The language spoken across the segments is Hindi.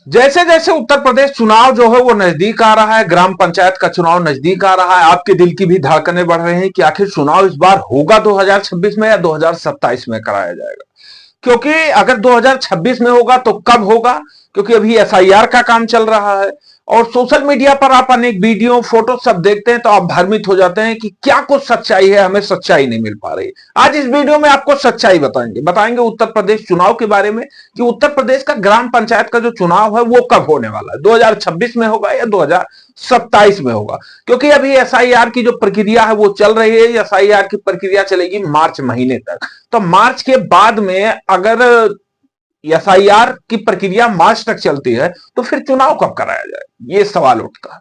जैसे जैसे उत्तर प्रदेश चुनाव जो है वो नजदीक आ रहा है, ग्राम पंचायत का चुनाव नजदीक आ रहा है, आपके दिल की भी धड़कनें बढ़ रही हैं कि आखिर चुनाव इस बार होगा 2026 में या 2027 में कराया जाएगा। क्योंकि अगर 2026 में होगा तो कब होगा, क्योंकि अभी एसआईआर का काम चल रहा है और सोशल मीडिया पर आप अनेक वीडियो फोटो सब देखते हैं तो आप भ्रमित हो जाते हैं कि क्या कुछ सच्चाई है, हमें सच्चाई नहीं मिल पा रही। आज इस वीडियो में आपको सच्चाई बताएंगे उत्तर प्रदेश चुनाव के बारे में कि उत्तर प्रदेश का ग्राम पंचायत का जो चुनाव है वो कब होने वाला है, 2026 में होगा या 2027 में होगा। क्योंकि अभी एसआईआर की जो प्रक्रिया है वो चल रही है, एसआईआर की प्रक्रिया चलेगी मार्च महीने तक। तो मार्च के बाद में अगर एसआईआर की प्रक्रिया मार्च तक चलती है तो फिर चुनाव कब कराया जाए, ये सवाल उठता है।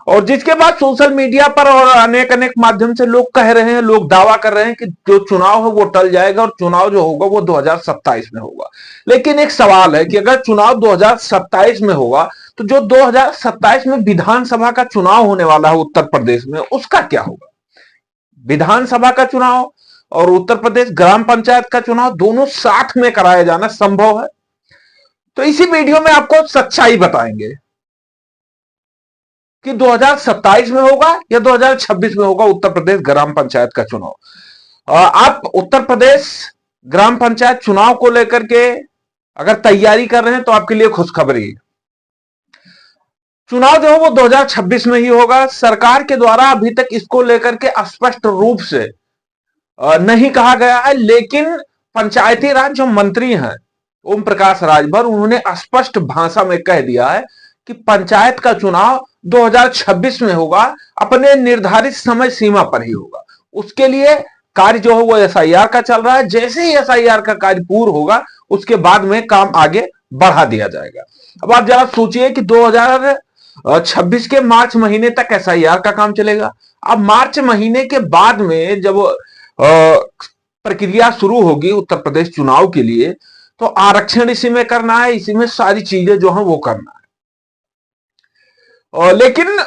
और जिसके बाद सोशल मीडिया पर और अनेक अनेक माध्यम से लोग कह रहे हैं, लोग दावा कर रहे हैं कि जो चुनाव है वो टल जाएगा और चुनाव जो होगा वो 2027 में होगा। लेकिन एक सवाल है कि अगर चुनाव 2027 में होगा तो जो 2027 में विधानसभा का चुनाव होने वाला है उत्तर प्रदेश में, उसका क्या होगा। विधानसभा का चुनाव और उत्तर प्रदेश ग्राम पंचायत का चुनाव दोनों साथ में कराया जाना संभव है। तो इसी वीडियो में आपको सच्चाई बताएंगे कि 2027 में होगा या 2026 में होगा उत्तर प्रदेश ग्राम पंचायत का चुनाव। आप उत्तर प्रदेश ग्राम पंचायत चुनाव को लेकर के अगर तैयारी कर रहे हैं तो आपके लिए खुशखबरी। चुनाव जो है वो 2026 में ही होगा। सरकार के द्वारा अभी तक इसको लेकर के स्पष्ट रूप से नहीं कहा गया है, लेकिन पंचायती राज जो मंत्री हैं ओम प्रकाश राजभर, उन्होंने स्पष्ट भाषा में कह दिया है कि पंचायत का चुनाव 2026 में होगा, अपने निर्धारित समय सीमा पर ही होगा। उसके लिए कार्य जो है वो एसआईआर का चल रहा है। जैसे ही एसआईआर का कार्य पूर्ण होगा उसके बाद में काम आगे बढ़ा दिया जाएगा। अब आप जरा सोचिए कि 2026 के मार्च महीने तक एसआईआर का काम चलेगा। अब मार्च महीने के बाद में जब प्रक्रिया शुरू होगी उत्तर प्रदेश चुनाव के लिए, तो आरक्षण इसी में करना है, इसी में सारी चीजें जो है वो करना है। लेकिन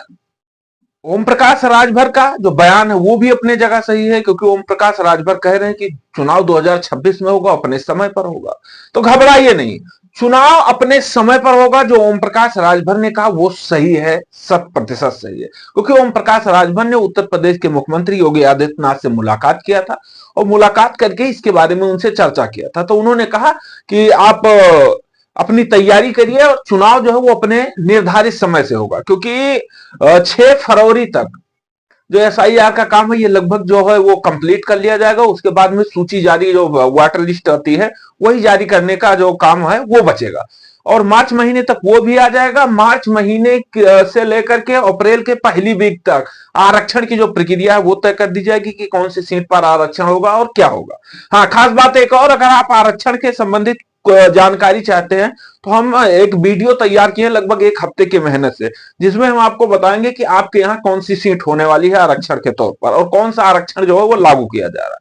ओम प्रकाश राजभर का जो बयान है वो भी अपने जगह सही है, क्योंकि ओम प्रकाश राजभर कह रहे हैं कि चुनाव 2026 में होगा, अपने समय पर होगा। तो घबराइए नहीं, चुनाव अपने समय पर होगा। जो ओम प्रकाश राजभर ने कहा वो सही है, 100% सही है। क्योंकि ओम प्रकाश राजभर ने उत्तर प्रदेश के मुख्यमंत्री योगी आदित्यनाथ से मुलाकात किया था और मुलाकात करके इसके बारे में उनसे चर्चा किया था। तो उन्होंने कहा कि आप अपनी तैयारी करिए और चुनाव जो है वो अपने निर्धारित समय से होगा। क्योंकि 6 फरवरी तक जो एसआईआर का काम है ये लगभग जो है वो कंप्लीट कर लिया जाएगा। उसके बाद में सूची जारी, जो वाटर लिस्ट आती है वही जारी करने का जो काम है वो बचेगा और मार्च महीने तक वो भी आ जाएगा। मार्च महीने से लेकर के अप्रैल के पहली वीक तक आरक्षण की जो प्रक्रिया है वो तय कर दी जाएगी कि कौन सी सीट पर आरक्षण होगा और क्या होगा। हाँ, खास बात एक और, अगर आप आरक्षण के संबंधित जानकारी चाहते हैं तो हम एक वीडियो तैयार किए लगभग 1 हफ्ते की मेहनत से, जिसमें हम आपको बताएंगे कि आपके यहाँ कौन सी सीट होने वाली है आरक्षण के तौर पर और कौन सा आरक्षण जो है वो लागू किया जा रहा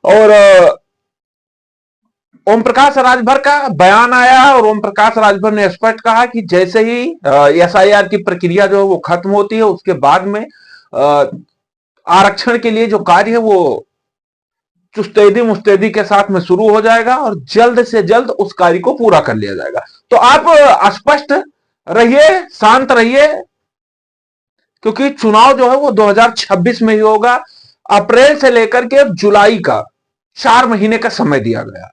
है। और ओम प्रकाश राजभर का बयान आया और ओम प्रकाश राजभर ने स्पष्ट कहा कि जैसे ही एसआईआर की प्रक्रिया जो है वो खत्म होती है उसके बाद में आरक्षण के लिए जो कार्य है वो चुस्तैदी मुस्तैदी के साथ में शुरू हो जाएगा और जल्द से जल्द उस कार्य को पूरा कर लिया जाएगा। तो आप स्पष्ट रहिए, शांत रहिए, क्योंकि चुनाव जो है वो 2026 में ही होगा। अप्रैल से लेकर के जुलाई का 4 महीने का समय दिया गया,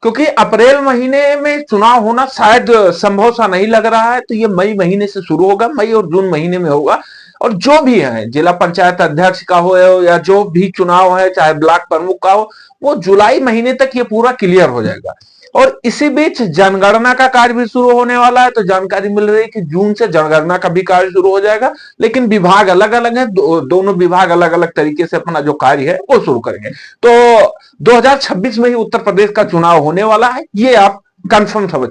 क्योंकि अप्रैल महीने में चुनाव होना शायद संभव सा नहीं लग रहा है। तो ये मई महीने से शुरू होगा, मई और जून महीने में होगा। और जो भी है, जिला पंचायत अध्यक्ष का हो या जो भी चुनाव है, चाहे ब्लॉक प्रमुख का हो, वो जुलाई महीने तक ये पूरा क्लियर हो जाएगा। और इसी बीच जनगणना का कार्य भी शुरू होने वाला है। तो जानकारी मिल रही है कि जून से जनगणना का भी कार्य शुरू हो जाएगा, लेकिन विभाग अलग अलग है, दोनों विभाग अलग अलग तरीके से अपना जो कार्य है वो शुरू करेंगे। तो 2026 में ही उत्तर प्रदेश का चुनाव होने वाला है, ये आप कंफर्म समझ